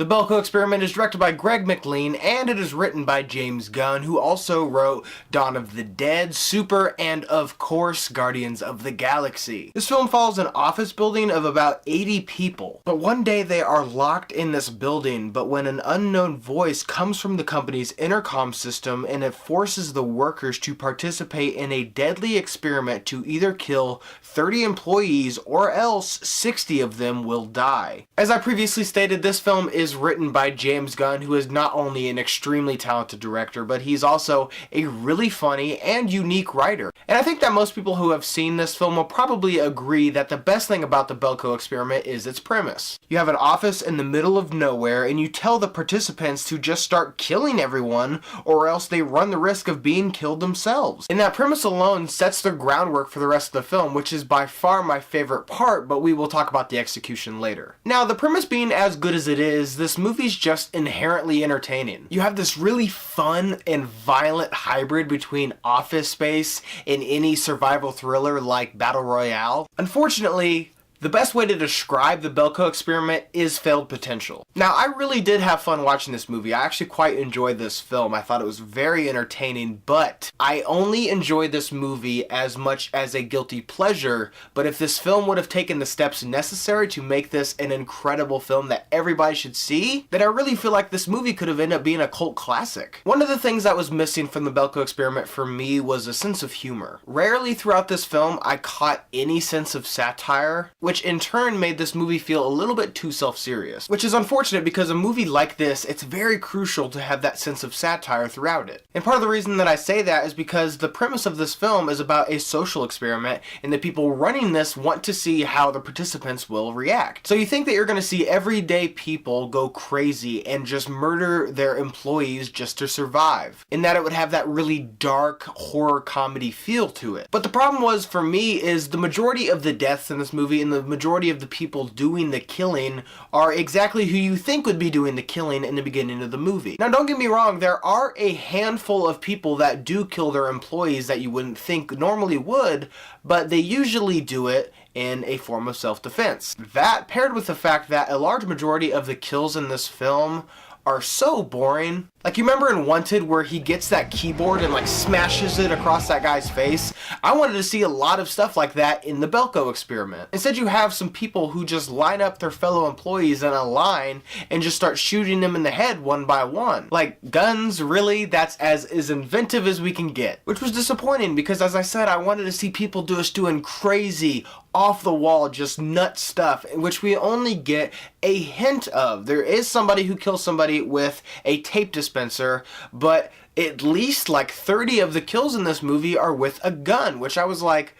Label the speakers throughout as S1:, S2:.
S1: The Belko Experiment is directed by Greg McLean, and it is written by James Gunn, who also wrote Dawn of the Dead, Super, and of course, Guardians of the Galaxy. This film follows an office building of about 80 people, but one day they are locked in this building, but when an unknown voice comes from the company's intercom system and it forces the workers to participate in a deadly experiment to either kill 30 employees or else 60 of them will die. As I previously stated, this film is written by James Gunn, who is not only an extremely talented director, but he's also a really funny and unique writer. And I think that most people who have seen this film will probably agree that the best thing about the Belko Experiment is its premise. You have an office in the middle of nowhere and you tell the participants to just start killing everyone or else they run the risk of being killed themselves. And that premise alone sets the groundwork for the rest of the film, which is by far my favorite part, but we will talk about the execution later. Now, the premise being as good as it is, this movie's just inherently entertaining. You have this really fun and violent hybrid between Office Space and any survival thriller like Battle Royale. Unfortunately, the best way to describe the Belko Experiment is failed potential. Now, I really did have fun watching this movie. I actually quite enjoyed this film. I thought it was very entertaining, but I only enjoyed this movie as much as a guilty pleasure. But if this film would have taken the steps necessary to make this an incredible film that everybody should see, then I really feel like this movie could have ended up being a cult classic. One of the things that was missing from the Belko Experiment for me was a sense of humor. Rarely throughout this film I caught any sense of satire, which in turn made this movie feel a little bit too self-serious. Which is unfortunate because a movie like this, it's very crucial to have that sense of satire throughout it. And part of the reason that I say that is because the premise of this film is about a social experiment, and the people running this want to see how the participants will react. So you think that you're going to see everyday people go crazy and just murder their employees just to survive, and that it would have that really dark horror comedy feel to it. But the problem was, for me, is the majority of the deaths in this movie and the majority of the people doing the killing are exactly who you think would be doing the killing in the beginning of the movie. Now, don't get me wrong, there are a handful of people that do kill their employees that you wouldn't think normally would, but they usually do it in a form of self-defense. That, paired with the fact that a large majority of the kills in this film are so boring. Like, you remember in Wanted where he gets that keyboard and like smashes it across that guy's face? I wanted to see a lot of stuff like that in the Belko Experiment. Instead, you have some people who just line up their fellow employees in a line and just start shooting them in the head one by one. Like, guns, really? That's as inventive as we can get. Which was disappointing because, as I said, I wanted to see people just doing crazy, off the wall, just nut stuff, in which we only get a hint of. There is somebody who kills somebody with a tape dispenser, but at least like 30 of the kills in this movie are with a gun, which I was like,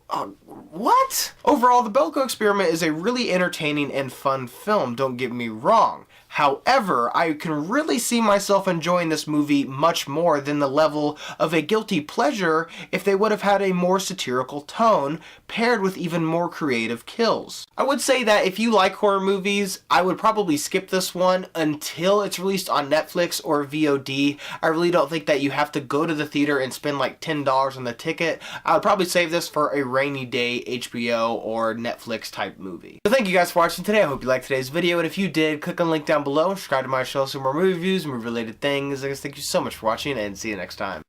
S1: what? Overall, the Belko Experiment is a really entertaining and fun film, don't get me wrong. However, I can really see myself enjoying this movie much more than the level of a guilty pleasure if they would have had a more satirical tone paired with even more creative kills. I would say that if you like horror movies, I would probably skip this one until it's released on Netflix or VOD. I really don't think that you have to go to the theater and spend like $10 on the ticket. I would probably save this for a rainy day HBO or Netflix type movie. So thank you guys for watching today. I hope you liked today's video, and if you did, click on the link down below and subscribe to my channel for more movie reviews and movie related things. I guess thank you so much for watching, and see you next time.